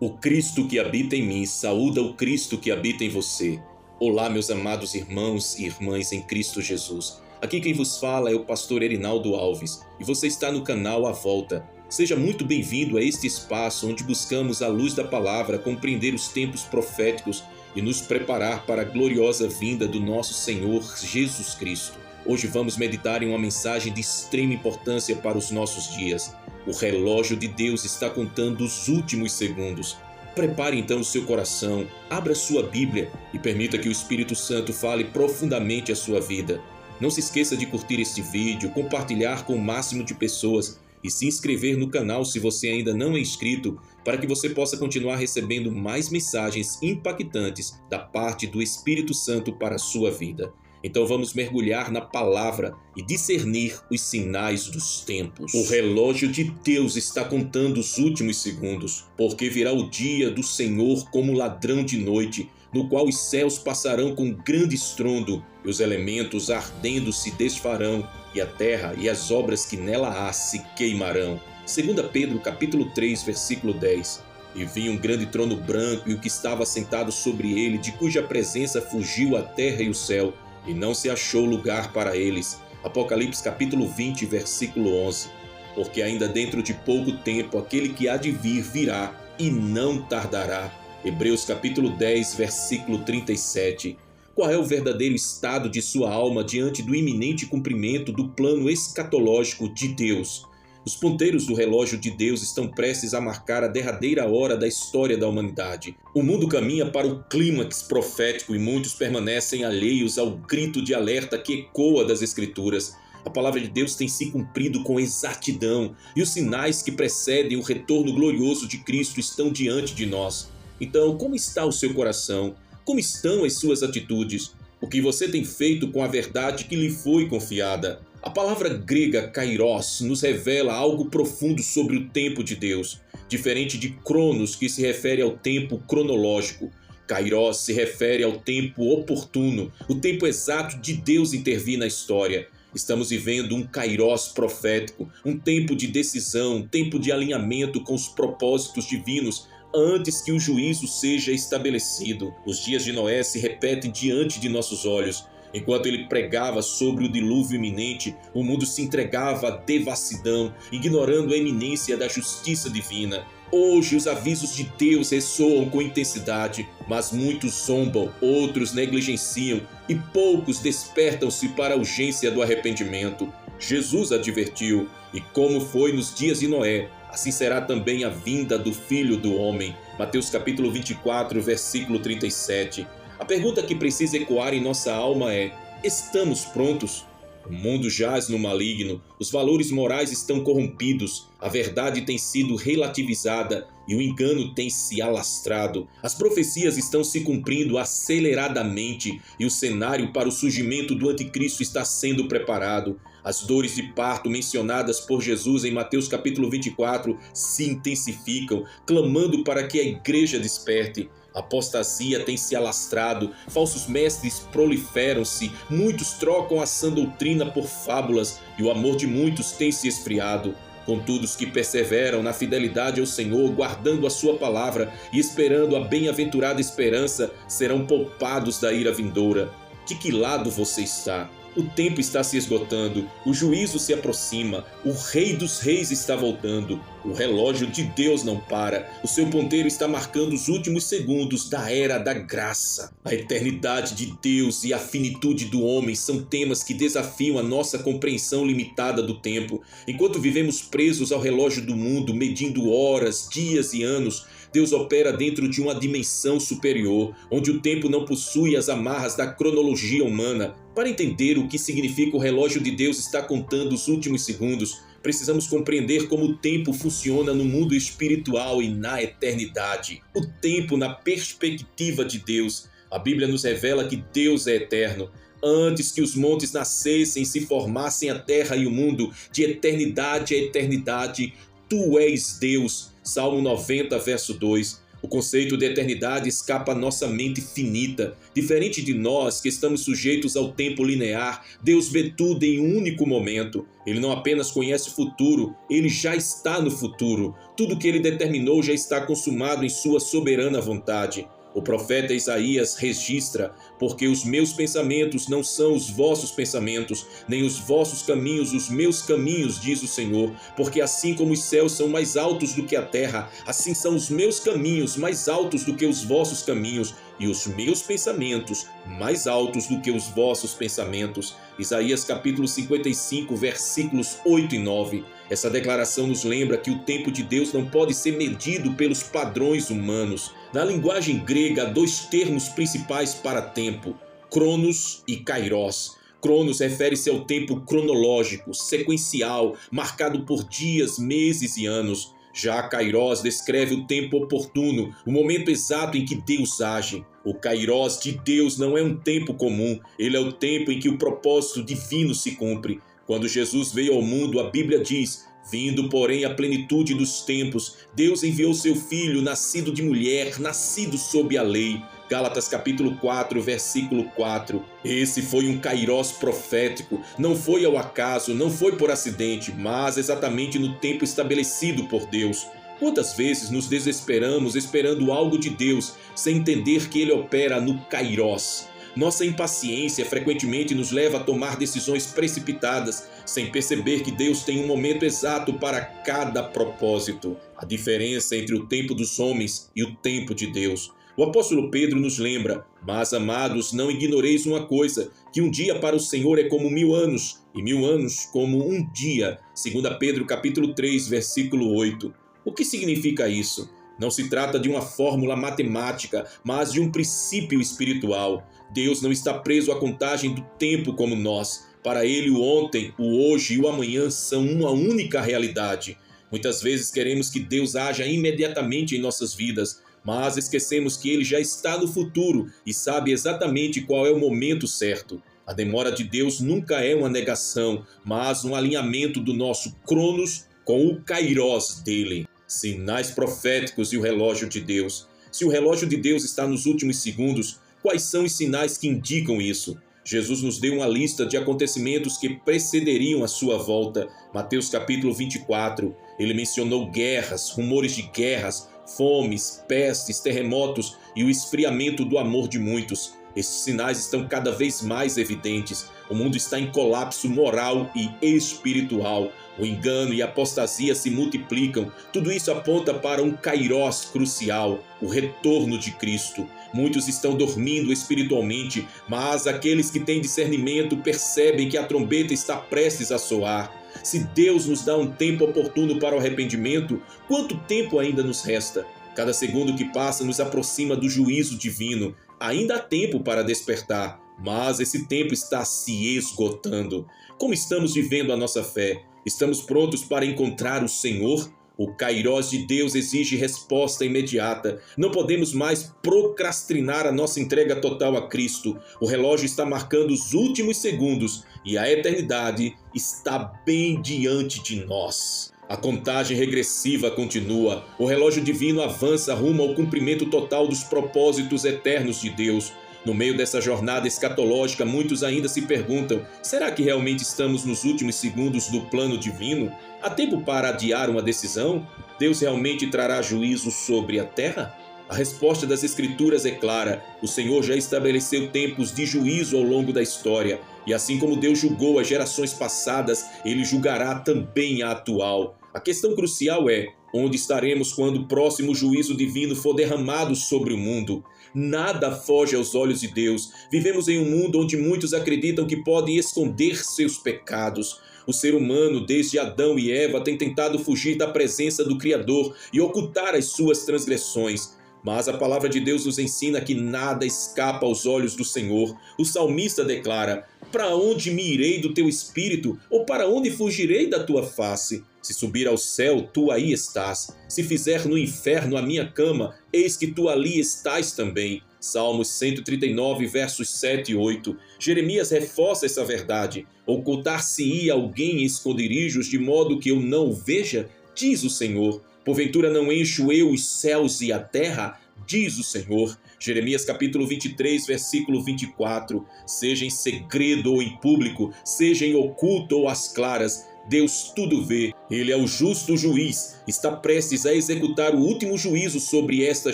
O Cristo que habita em mim saúda o Cristo que habita em você. Olá, meus amados irmãos e irmãs em Cristo Jesus. Aqui quem vos fala é o pastor Erinaldo Alves e você está no canal A Volta. Seja muito bem-vindo a este espaço onde buscamos, à luz da palavra, compreender os tempos proféticos e nos preparar para a gloriosa vinda do nosso Senhor Jesus Cristo. Hoje vamos meditar em uma mensagem de extrema importância para os nossos dias. O relógio de Deus está contando os últimos segundos. Prepare então o seu coração, abra sua Bíblia e permita que o Espírito Santo fale profundamente a sua vida. Não se esqueça de curtir este vídeo, compartilhar com o máximo de pessoas e se inscrever no canal se você ainda não é inscrito, para que você possa continuar recebendo mais mensagens impactantes da parte do Espírito Santo para a sua vida. Então vamos mergulhar na palavra e discernir os sinais dos tempos. O relógio de Deus está contando os últimos segundos, porque virá o dia do Senhor como ladrão de noite, no qual os céus passarão com grande estrondo, e os elementos ardendo se desfarão, e a terra e as obras que nela há se queimarão. 2 Pedro capítulo 3, versículo 10. E vi um grande trono branco e o que estava sentado sobre ele, de cuja presença fugiu a terra e o céu, e não se achou lugar para eles. Apocalipse capítulo 20, versículo 11. Porque ainda dentro de pouco tempo aquele que há de vir virá e não tardará. Hebreus capítulo 10, versículo 37. Qual é o verdadeiro estado de sua alma diante do iminente cumprimento do plano escatológico de Deus? Os ponteiros do relógio de Deus estão prestes a marcar a derradeira hora da história da humanidade. O mundo caminha para o clímax profético e muitos permanecem alheios ao grito de alerta que ecoa das Escrituras. A palavra de Deus tem se cumprido com exatidão e os sinais que precedem o retorno glorioso de Cristo estão diante de nós. Então, como está o seu coração? Como estão as suas atitudes? O que você tem feito com a verdade que lhe foi confiada? A palavra grega kairos nos revela algo profundo sobre o tempo de Deus. Diferente de cronos, que se refere ao tempo cronológico, kairos se refere ao tempo oportuno, o tempo exato de Deus intervir na história. Estamos vivendo um kairos profético, um tempo de decisão, um tempo de alinhamento com os propósitos divinos, antes que o juízo seja estabelecido. Os dias de Noé se repetem diante de nossos olhos. Enquanto ele pregava sobre o dilúvio iminente, o mundo se entregava à devassidão, ignorando a iminência da justiça divina. Hoje os avisos de Deus ressoam com intensidade, mas muitos zombam, outros negligenciam e poucos despertam-se para a urgência do arrependimento. Jesus advertiu, e como foi nos dias de Noé, assim será também a vinda do Filho do Homem. Mateus capítulo 24, versículo 37. A pergunta que precisa ecoar em nossa alma é: estamos prontos? O mundo jaz no maligno, os valores morais estão corrompidos, a verdade tem sido relativizada e o engano tem se alastrado. As profecias estão se cumprindo aceleradamente e o cenário para o surgimento do anticristo está sendo preparado. As dores de parto mencionadas por Jesus em Mateus capítulo 24 se intensificam, clamando para que a igreja desperte. A apostasia tem se alastrado, falsos mestres proliferam-se, muitos trocam a sã doutrina por fábulas e o amor de muitos tem se esfriado. Contudo, os que perseveram na fidelidade ao Senhor, guardando a sua palavra e esperando a bem-aventurada esperança, serão poupados da ira vindoura. De que lado você está? O tempo está se esgotando, o juízo se aproxima, o Rei dos Reis está voltando, o relógio de Deus não para, o seu ponteiro está marcando os últimos segundos da era da graça. A eternidade de Deus e a finitude do homem são temas que desafiam a nossa compreensão limitada do tempo. Enquanto vivemos presos ao relógio do mundo, medindo horas, dias e anos, Deus opera dentro de uma dimensão superior, onde o tempo não possui as amarras da cronologia humana. Para entender o que significa o relógio de Deus está contando os últimos segundos, precisamos compreender como o tempo funciona no mundo espiritual e na eternidade. O tempo na perspectiva de Deus. A Bíblia nos revela que Deus é eterno. Antes que os montes nascessem e se formassem a terra e o mundo, de eternidade a eternidade, Tu és Deus. Salmo 90, verso 2. O conceito de eternidade escapa à nossa mente finita. Diferente de nós, que estamos sujeitos ao tempo linear, Deus vê tudo em um único momento. Ele não apenas conhece o futuro, ele já está no futuro. Tudo que ele determinou já está consumado em sua soberana vontade. O profeta Isaías registra: porque os meus pensamentos não são os vossos pensamentos, nem os vossos caminhos os meus caminhos, diz o Senhor. Porque assim como os céus são mais altos do que a terra, assim são os meus caminhos mais altos do que os vossos caminhos, e os meus pensamentos mais altos do que os vossos pensamentos. Isaías capítulo 55, versículos 8 e 9. Essa declaração nos lembra que o tempo de Deus não pode ser medido pelos padrões humanos. Na linguagem grega, há dois termos principais para tempo: cronos e kairos. Cronos refere-se ao tempo cronológico, sequencial, marcado por dias, meses e anos. Já kairos descreve o tempo oportuno, o momento exato em que Deus age. O kairos de Deus não é um tempo comum, ele é o tempo em que o propósito divino se cumpre. Quando Jesus veio ao mundo, a Bíblia diz: vindo, porém, à plenitude dos tempos, Deus enviou seu Filho, nascido de mulher, nascido sob a lei. Gálatas capítulo 4, versículo 4. Esse foi um kairos profético, não foi ao acaso, não foi por acidente, mas exatamente no tempo estabelecido por Deus. Quantas vezes nos desesperamos esperando algo de Deus, sem entender que Ele opera no kairos? Nossa impaciência frequentemente nos leva a tomar decisões precipitadas, sem perceber que Deus tem um momento exato para cada propósito. A diferença entre o tempo dos homens e o tempo de Deus. O apóstolo Pedro nos lembra: mas, amados, não ignoreis uma coisa, que um dia para o Senhor é como 1000 anos, e 1000 anos como um dia. 2 Pedro capítulo 3, versículo 8. O que significa isso? Não se trata de uma fórmula matemática, mas de um princípio espiritual. Deus não está preso à contagem do tempo como nós. Para Ele, o ontem, o hoje e o amanhã são uma única realidade. Muitas vezes queremos que Deus haja imediatamente em nossas vidas, mas esquecemos que Ele já está no futuro e sabe exatamente qual é o momento certo. A demora de Deus nunca é uma negação, mas um alinhamento do nosso cronos com o kairos dele. Sinais proféticos e o relógio de Deus. Se o relógio de Deus está nos últimos segundos, quais são os sinais que indicam isso? Jesus nos deu uma lista de acontecimentos que precederiam a sua volta. Mateus capítulo 24. Ele mencionou guerras, rumores de guerras, fomes, pestes, terremotos e o esfriamento do amor de muitos. Esses sinais estão cada vez mais evidentes. O mundo está em colapso moral e espiritual. O engano e a apostasia se multiplicam. Tudo isso aponta para um kairos crucial, o retorno de Cristo. Muitos estão dormindo espiritualmente, mas aqueles que têm discernimento percebem que a trombeta está prestes a soar. Se Deus nos dá um tempo oportuno para o arrependimento, quanto tempo ainda nos resta? Cada segundo que passa nos aproxima do juízo divino. Ainda há tempo para despertar, mas esse tempo está se esgotando. Como estamos vivendo a nossa fé? Estamos prontos para encontrar o Senhor? O kairos de Deus exige resposta imediata. Não podemos mais procrastinar a nossa entrega total a Cristo. O relógio está marcando os últimos segundos e a eternidade está bem diante de nós. A contagem regressiva continua. O relógio divino avança rumo ao cumprimento total dos propósitos eternos de Deus. No meio dessa jornada escatológica, muitos ainda se perguntam: será que realmente estamos nos últimos segundos do plano divino? Há tempo para adiar uma decisão? Deus realmente trará juízo sobre a terra? A resposta das Escrituras é clara: o Senhor já estabeleceu tempos de juízo ao longo da história, e assim como Deus julgou as gerações passadas, Ele julgará também a atual. A questão crucial é: onde estaremos quando o próximo juízo divino for derramado sobre o mundo? Nada foge aos olhos de Deus. Vivemos em um mundo onde muitos acreditam que podem esconder seus pecados. O ser humano, desde Adão e Eva, tem tentado fugir da presença do Criador e ocultar as suas transgressões. Mas a palavra de Deus nos ensina que nada escapa aos olhos do Senhor. O salmista declara: para onde me irei do teu espírito? Ou para onde fugirei da tua face? Se subir ao céu, tu aí estás. Se fizer no inferno a minha cama, eis que tu ali estás também. Salmos 139, versos 7 e 8. Jeremias reforça essa verdade. Ocultar-se-ia alguém em esconderijos de modo que eu não o veja? Diz o Senhor. Porventura não encho eu os céus e a terra? Diz o Senhor. Jeremias capítulo 23, versículo 24. Seja em segredo ou em público, seja em oculto ou às claras, Deus tudo vê. Ele é o justo juiz, está prestes a executar o último juízo sobre esta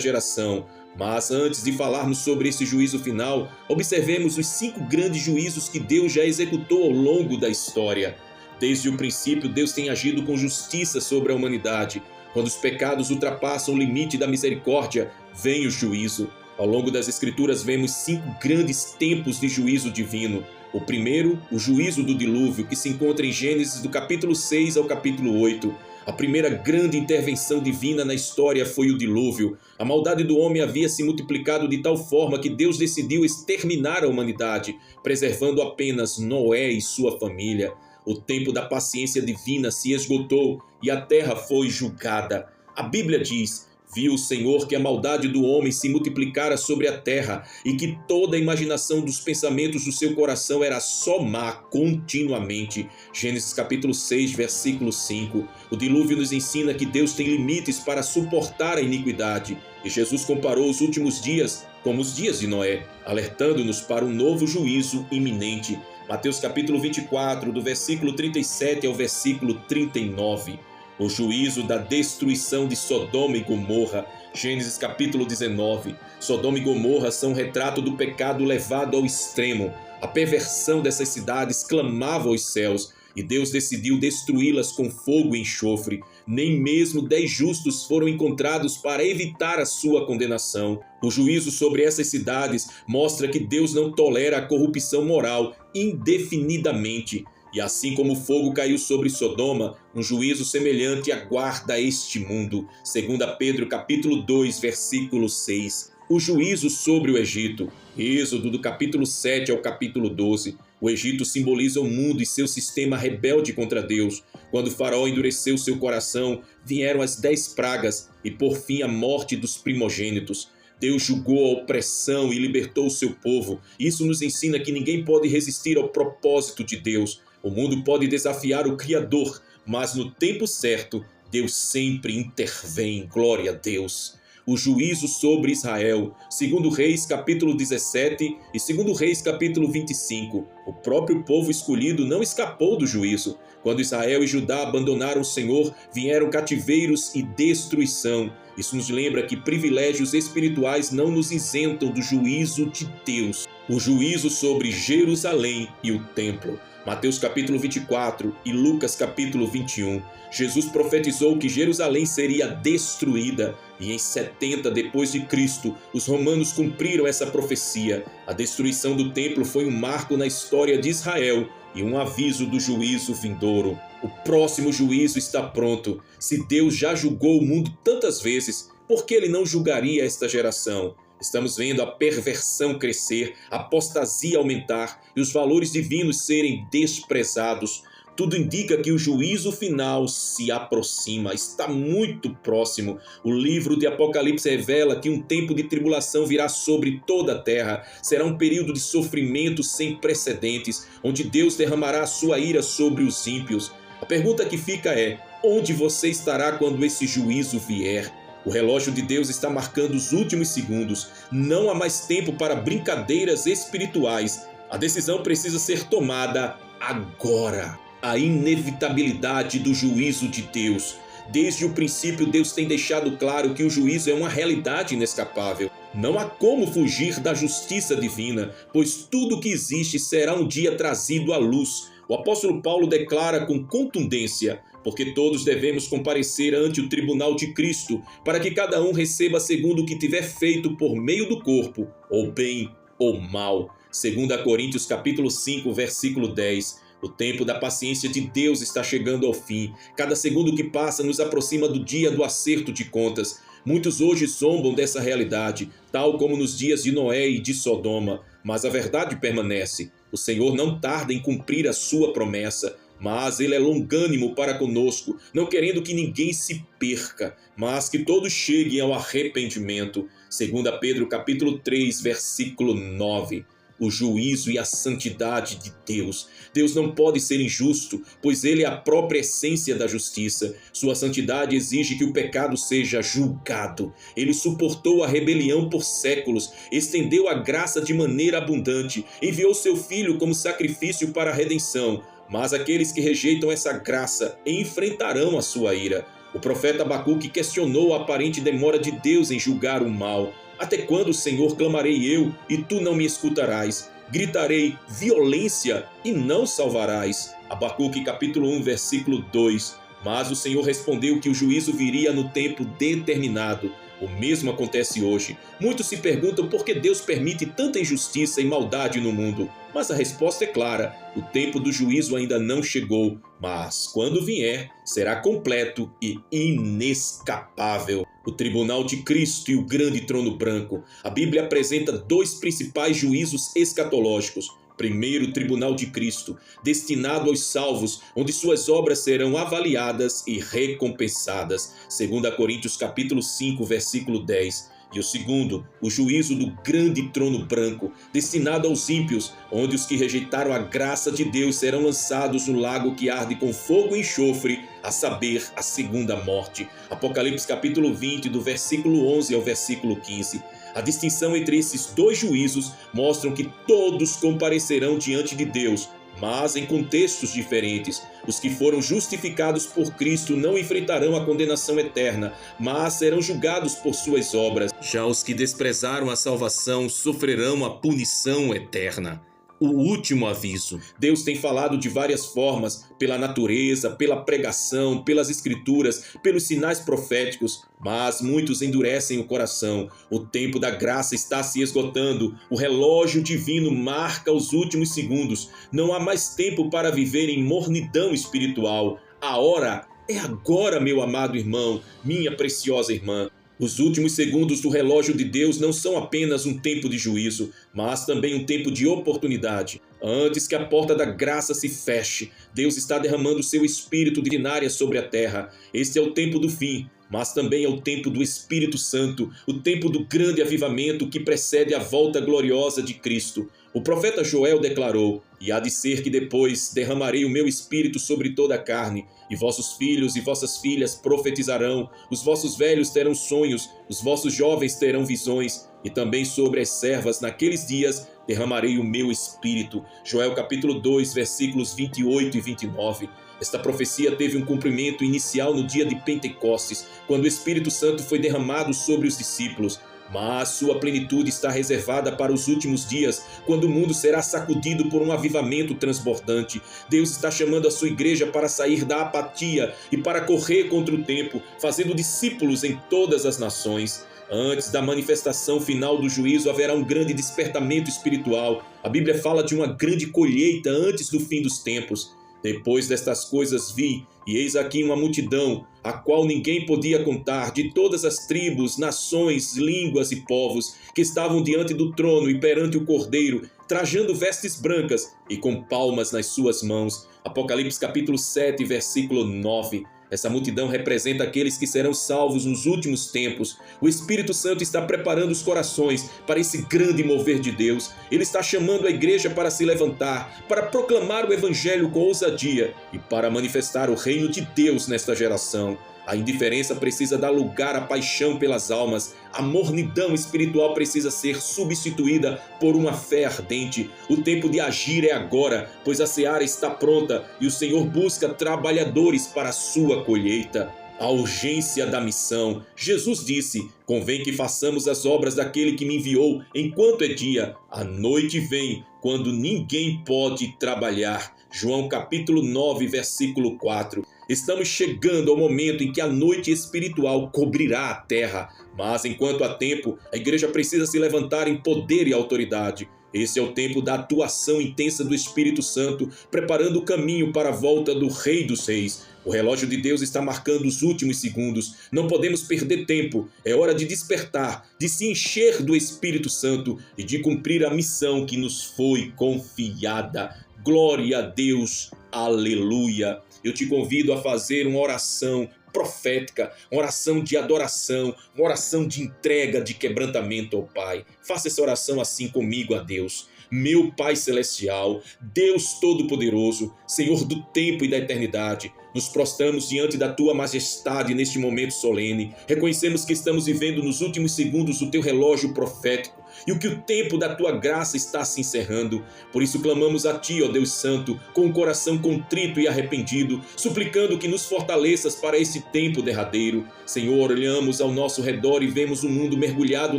geração. Mas antes de falarmos sobre esse juízo final, observemos os 5 grandes juízos que Deus já executou ao longo da história. Desde o princípio, Deus tem agido com justiça sobre a humanidade. Quando os pecados ultrapassam o limite da misericórdia, vem o juízo. Ao longo das Escrituras vemos 5 grandes tempos de juízo divino. O primeiro, o juízo do dilúvio, que se encontra em Gênesis do capítulo 6 ao capítulo 8. A primeira grande intervenção divina na história foi o dilúvio. A maldade do homem havia se multiplicado de tal forma que Deus decidiu exterminar a humanidade, preservando apenas Noé e sua família. O tempo da paciência divina se esgotou e a terra foi julgada. A Bíblia diz: viu o Senhor que a maldade do homem se multiplicara sobre a terra e que toda a imaginação dos pensamentos do seu coração era só má continuamente. Gênesis capítulo 6, versículo 5. O dilúvio nos ensina que Deus tem limites para suportar a iniquidade. E Jesus comparou os últimos dias como os dias de Noé, alertando-nos para um novo juízo iminente. Mateus capítulo 24, do versículo 37 ao versículo 39. O juízo da destruição de Sodoma e Gomorra. Gênesis capítulo 19. Sodoma e Gomorra são um retrato do pecado levado ao extremo. A perversão dessas cidades clamava aos céus e Deus decidiu destruí-las com fogo e enxofre. Nem mesmo 10 justos foram encontrados para evitar a sua condenação. O juízo sobre essas cidades mostra que Deus não tolera a corrupção moral indefinidamente. E assim como o fogo caiu sobre Sodoma, um juízo semelhante aguarda este mundo. 2 Pedro capítulo 2, versículo 6. O juízo sobre o Egito. Êxodo do capítulo 7 ao capítulo 12. O Egito simboliza o mundo e seu sistema rebelde contra Deus. Quando Faraó endureceu seu coração, vieram as 10 pragas e por fim a morte dos primogênitos. Deus julgou a opressão e libertou o seu povo. Isso nos ensina que ninguém pode resistir ao propósito de Deus. O mundo pode desafiar o Criador, mas no tempo certo, Deus sempre intervém. Glória a Deus. O juízo sobre Israel. 2 Reis capítulo 17 e 2 Reis capítulo 25. O próprio povo escolhido não escapou do juízo. Quando Israel e Judá abandonaram o Senhor, vieram cativeiros e destruição. Isso nos lembra que privilégios espirituais não nos isentam do juízo de Deus. O juízo sobre Jerusalém e o templo. Mateus capítulo 24 e Lucas capítulo 21. Jesus profetizou que Jerusalém seria destruída e em 70 depois de Cristo, os romanos cumpriram essa profecia. A destruição do templo foi um marco na história de Israel e um aviso do juízo vindouro. O próximo juízo está pronto. Se Deus já julgou o mundo tantas vezes, por que ele não julgaria esta geração? Estamos vendo a perversão crescer, a apostasia aumentar e os valores divinos serem desprezados. Tudo indica que o juízo final se aproxima, está muito próximo. O livro de Apocalipse revela que um tempo de tribulação virá sobre toda a terra. Será um período de sofrimento sem precedentes, onde Deus derramará a sua ira sobre os ímpios. A pergunta que fica é: onde você estará quando esse juízo vier? O relógio de Deus está marcando os últimos segundos. Não há mais tempo para brincadeiras espirituais. A decisão precisa ser tomada agora. A inevitabilidade do juízo de Deus. Desde o princípio, Deus tem deixado claro que o juízo é uma realidade inescapável. Não há como fugir da justiça divina, pois tudo que existe será um dia trazido à luz. O apóstolo Paulo declara com contundência: porque todos devemos comparecer ante o tribunal de Cristo, para que cada um receba segundo o que tiver feito por meio do corpo, ou bem ou mal. 2 Coríntios capítulo 5, versículo 10. O tempo da paciência de Deus está chegando ao fim. Cada segundo que passa nos aproxima do dia do acerto de contas. Muitos hoje zombam dessa realidade, tal como nos dias de Noé e de Sodoma. Mas a verdade permanece. O Senhor não tarda em cumprir a sua promessa, mas Ele é longânimo para conosco, não querendo que ninguém se perca, mas que todos cheguem ao arrependimento. 2 Pedro capítulo 3, versículo 9. o juízo e a santidade de Deus. Deus não pode ser injusto, pois ele é a própria essência da justiça. Sua santidade exige que o pecado seja julgado. Ele suportou a rebelião por séculos, estendeu a graça de maneira abundante, enviou seu Filho como sacrifício para a redenção. Mas aqueles que rejeitam essa graça enfrentarão a sua ira. O profeta Abacuque questionou a aparente demora de Deus em julgar o mal. Até quando, Senhor, clamarei eu, e tu não me escutarás? Gritarei violência e não salvarás. Abacuque capítulo 1, versículo 2. Mas o Senhor respondeu que o juízo viria no tempo determinado. O mesmo acontece hoje. Muitos se perguntam por que Deus permite tanta injustiça e maldade no mundo. Mas a resposta é clara: o tempo do juízo ainda não chegou, mas quando vier, será completo e inescapável. O tribunal de Cristo e o grande trono branco. A Bíblia apresenta dois principais juízos escatológicos. Primeiro, o tribunal de Cristo, destinado aos salvos, onde suas obras serão avaliadas e recompensadas. 2 Coríntios capítulo 5, versículo 10. E o segundo, o juízo do grande trono branco, destinado aos ímpios, onde os que rejeitaram a graça de Deus serão lançados no lago que arde com fogo e enxofre, a saber, a segunda morte. Apocalipse capítulo 20, do versículo 11 ao versículo 15. A distinção entre esses dois juízos mostram que todos comparecerão diante de Deus, mas em contextos diferentes. Os que foram justificados por Cristo não enfrentarão a condenação eterna, mas serão julgados por suas obras. Já os que desprezaram a salvação sofrerão a punição eterna. O último aviso. Deus tem falado de várias formas, pela natureza, pela pregação, pelas escrituras, pelos sinais proféticos, mas muitos endurecem o coração. O tempo da graça está se esgotando. O relógio divino marca os últimos segundos. Não há mais tempo para viver em mornidão espiritual. A hora é agora, meu amado irmão, minha preciosa irmã. Os últimos segundos do relógio de Deus não são apenas um tempo de juízo, mas também um tempo de oportunidade. Antes que a porta da graça se feche, Deus está derramando seu Espírito ordinário sobre a terra. Este é o tempo do fim, mas também é o tempo do Espírito Santo, o tempo do grande avivamento que precede a volta gloriosa de Cristo. O profeta Joel declarou: "E há de ser que depois derramarei o meu Espírito sobre toda a carne, e vossos filhos e vossas filhas profetizarão, os vossos velhos terão sonhos, os vossos jovens terão visões, e também sobre as servas naqueles dias derramarei o meu Espírito." Joel capítulo 2, versículos 28 e 29. Esta profecia teve um cumprimento inicial no dia de Pentecostes, quando o Espírito Santo foi derramado sobre os discípulos. Mas sua plenitude está reservada para os últimos dias, quando o mundo será sacudido por um avivamento transbordante. Deus está chamando a sua igreja para sair da apatia e para correr contra o tempo, fazendo discípulos em todas as nações. Antes da manifestação final do juízo, haverá um grande despertamento espiritual. A Bíblia fala de uma grande colheita antes do fim dos tempos. Depois destas coisas vi, e eis aqui uma multidão, a qual ninguém podia contar, de todas as tribos, nações, línguas e povos, que estavam diante do trono e perante o Cordeiro, trajando vestes brancas e com palmas nas suas mãos. Apocalipse capítulo 7, versículo 9. Essa multidão representa aqueles que serão salvos nos últimos tempos. O Espírito Santo está preparando os corações para esse grande mover de Deus. Ele está chamando a igreja para se levantar, para proclamar o Evangelho com ousadia e para manifestar o reino de Deus nesta geração. A indiferença precisa dar lugar à paixão pelas almas. A mornidão espiritual precisa ser substituída por uma fé ardente. O tempo de agir é agora, pois a seara está pronta e o Senhor busca trabalhadores para a sua colheita. A urgência da missão. Jesus disse: "Convém que façamos as obras daquele que me enviou enquanto é dia. A noite vem, quando ninguém pode trabalhar." João capítulo 9, versículo 4. Estamos chegando ao momento em que a noite espiritual cobrirá a terra. Mas enquanto há tempo, a igreja precisa se levantar em poder e autoridade. Esse é o tempo da atuação intensa do Espírito Santo, preparando o caminho para a volta do Rei dos Reis. O relógio de Deus está marcando os últimos segundos. Não podemos perder tempo. É hora de despertar, de se encher do Espírito Santo e de cumprir a missão que nos foi confiada. Glória a Deus. Aleluia. Eu te convido a fazer uma oração profética, uma oração de adoração, uma oração de entrega, de quebrantamento ao Pai. Faça essa oração assim comigo a Deus. Meu Pai Celestial, Deus Todo-Poderoso, Senhor do tempo e da eternidade, nos prostramos diante da Tua majestade neste momento solene. Reconhecemos que estamos vivendo nos últimos segundos do Teu relógio profético e o que o tempo da Tua graça está se encerrando. Por isso clamamos a Ti, ó Deus Santo, com o coração contrito e arrependido, suplicando que nos fortaleças para esse tempo derradeiro. Senhor, olhamos ao nosso redor e vemos o mundo mergulhado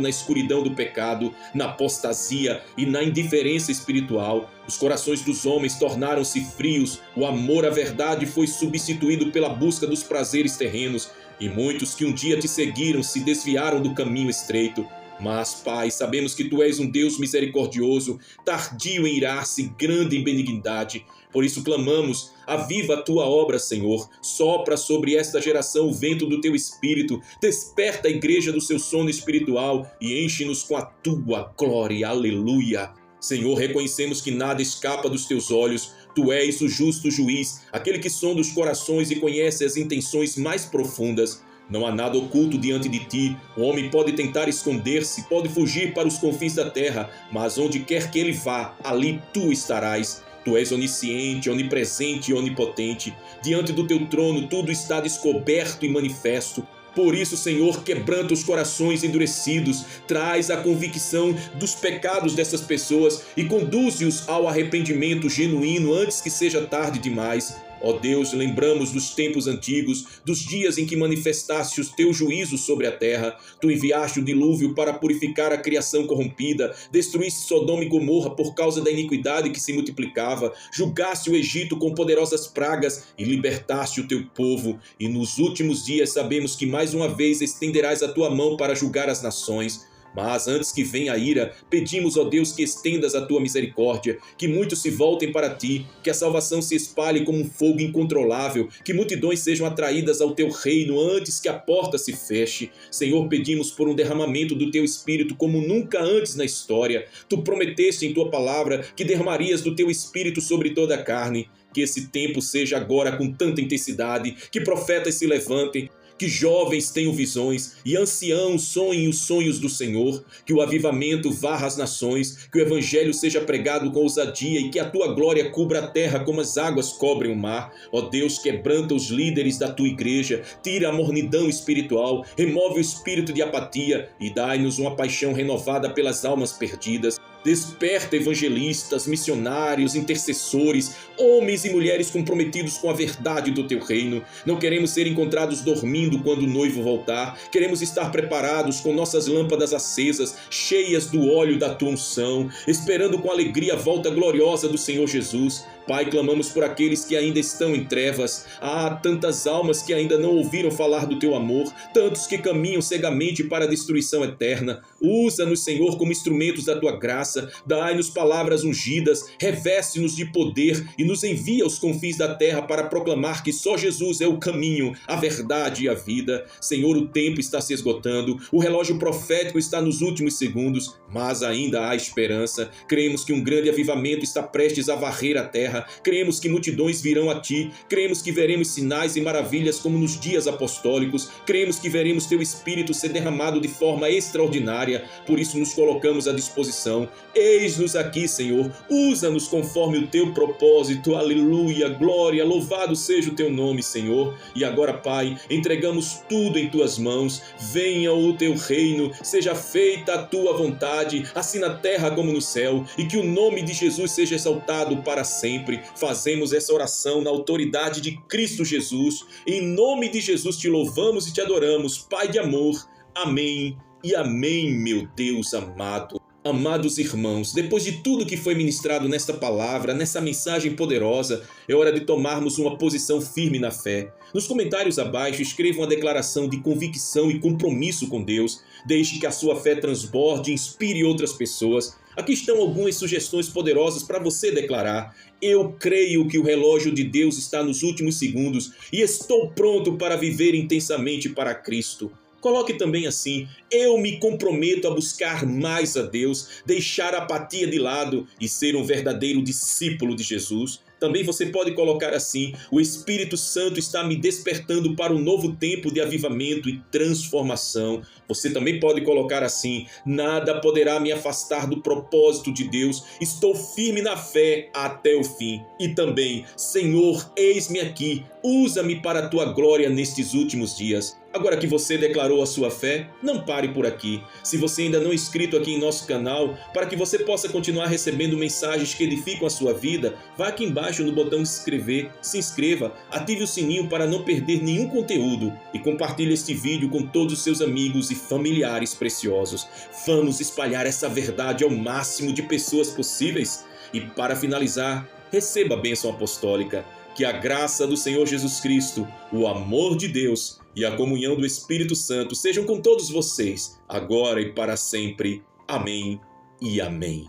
na escuridão do pecado, na apostasia e na indiferença espiritual. Os corações dos homens tornaram-se frios, o amor à verdade foi substituído pela busca dos prazeres terrenos, e muitos que um dia te seguiram se desviaram do caminho estreito. Mas, Pai, sabemos que Tu és um Deus misericordioso, tardio em irar-se, grande em benignidade. Por isso clamamos, aviva a Tua obra, Senhor. Sopra sobre esta geração o vento do Teu Espírito. Desperta a igreja do seu sono espiritual e enche-nos com a Tua glória. Aleluia. Senhor, reconhecemos que nada escapa dos Teus olhos. Tu és o justo juiz, aquele que sonda os corações e conhece as intenções mais profundas. Não há nada oculto diante de Ti. O homem pode tentar esconder-se, pode fugir para os confins da terra, mas onde quer que ele vá, ali Tu estarás. Tu és onisciente, onipresente e onipotente. Diante do Teu trono tudo está descoberto e manifesto. Por isso, Senhor, quebranta os corações endurecidos, traz a convicção dos pecados dessas pessoas e conduze-os ao arrependimento genuíno antes que seja tarde demais. Ó Deus, lembramos dos tempos antigos, dos dias em que manifestaste os teus juízos sobre a terra. Tu enviaste o dilúvio para purificar a criação corrompida, destruíste Sodoma e Gomorra por causa da iniquidade que se multiplicava, julgaste o Egito com poderosas pragas e libertaste o teu povo. E nos últimos dias sabemos que mais uma vez estenderás a tua mão para julgar as nações. Mas antes que venha a ira, pedimos, ó Deus, que estendas a Tua misericórdia, que muitos se voltem para Ti, que a salvação se espalhe como um fogo incontrolável, que multidões sejam atraídas ao Teu reino antes que a porta se feche. Senhor, pedimos por um derramamento do Teu Espírito como nunca antes na história. Tu prometeste em Tua palavra que derramarias do Teu Espírito sobre toda a carne. Que esse tempo seja agora com tanta intensidade, que profetas se levantem, que jovens tenham visões e anciãos sonhem os sonhos do Senhor, que o avivamento varra as nações, que o evangelho seja pregado com ousadia e que a Tua glória cubra a terra como as águas cobrem o mar. Ó Deus, quebranta os líderes da Tua igreja, tira a mornidão espiritual, remove o espírito de apatia e dai-nos uma paixão renovada pelas almas perdidas. Desperta evangelistas, missionários, intercessores, homens e mulheres comprometidos com a verdade do Teu reino. Não queremos ser encontrados dormindo quando o noivo voltar. Queremos estar preparados com nossas lâmpadas acesas, cheias do óleo da Tua unção, esperando com alegria a volta gloriosa do Senhor Jesus. Pai, clamamos por aqueles que ainda estão em trevas. Há tantas almas que ainda não ouviram falar do Teu amor, tantos que caminham cegamente para a destruição eterna. Usa-nos, Senhor, como instrumentos da Tua graça, dai-nos palavras ungidas, reveste-nos de poder e nos envia aos confins da terra para proclamar que só Jesus é o caminho, a verdade e a vida. Senhor, o tempo está se esgotando, o relógio profético está nos últimos segundos, mas ainda há esperança. Cremos que um grande avivamento está prestes a varrer a terra. Cremos que multidões virão a Ti. Cremos que veremos sinais e maravilhas como nos dias apostólicos. Cremos que veremos Teu Espírito ser derramado de forma extraordinária. Por isso nos colocamos à disposição. Eis-nos aqui, Senhor. Usa-nos conforme o Teu propósito. Aleluia, glória, louvado seja o Teu nome, Senhor. E agora, Pai, entregamos tudo em Tuas mãos. Venha o Teu reino, seja feita a Tua vontade, assim na terra como no céu, e que o nome de Jesus seja exaltado para sempre. Fazemos essa oração na autoridade de Cristo Jesus. Em nome de Jesus te louvamos e te adoramos, Pai de amor. Amém e amém, meu Deus amado. Amados irmãos, depois de tudo que foi ministrado nesta palavra, nessa mensagem poderosa, é hora de tomarmos uma posição firme na fé. Nos comentários abaixo, escreva uma declaração de convicção e compromisso com Deus. Deixe que a sua fé transborde e inspire outras pessoas. Aqui estão algumas sugestões poderosas para você declarar. Eu creio que o relógio de Deus está nos últimos segundos e estou pronto para viver intensamente para Cristo. Coloque também assim: eu me comprometo a buscar mais a Deus, deixar a apatia de lado e ser um verdadeiro discípulo de Jesus. Também você pode colocar assim: o Espírito Santo está me despertando para um novo tempo de avivamento e transformação. Você também pode colocar assim: nada poderá me afastar do propósito de Deus, estou firme na fé até o fim. E também: Senhor, eis-me aqui, usa-me para a tua glória nestes últimos dias. Agora que você declarou a sua fé, não pare por aqui. Se você ainda não é inscrito aqui em nosso canal, para que você possa continuar recebendo mensagens que edificam a sua vida, vá aqui embaixo no botão de se inscrever, se inscreva, ative o sininho para não perder nenhum conteúdo e compartilhe este vídeo com todos os seus amigos e familiares preciosos. Vamos espalhar essa verdade ao máximo de pessoas possíveis. E para finalizar, receba a bênção apostólica. Que a graça do Senhor Jesus Cristo, o amor de Deus e a comunhão do Espírito Santo sejam com todos vocês, agora e para sempre. Amém e amém.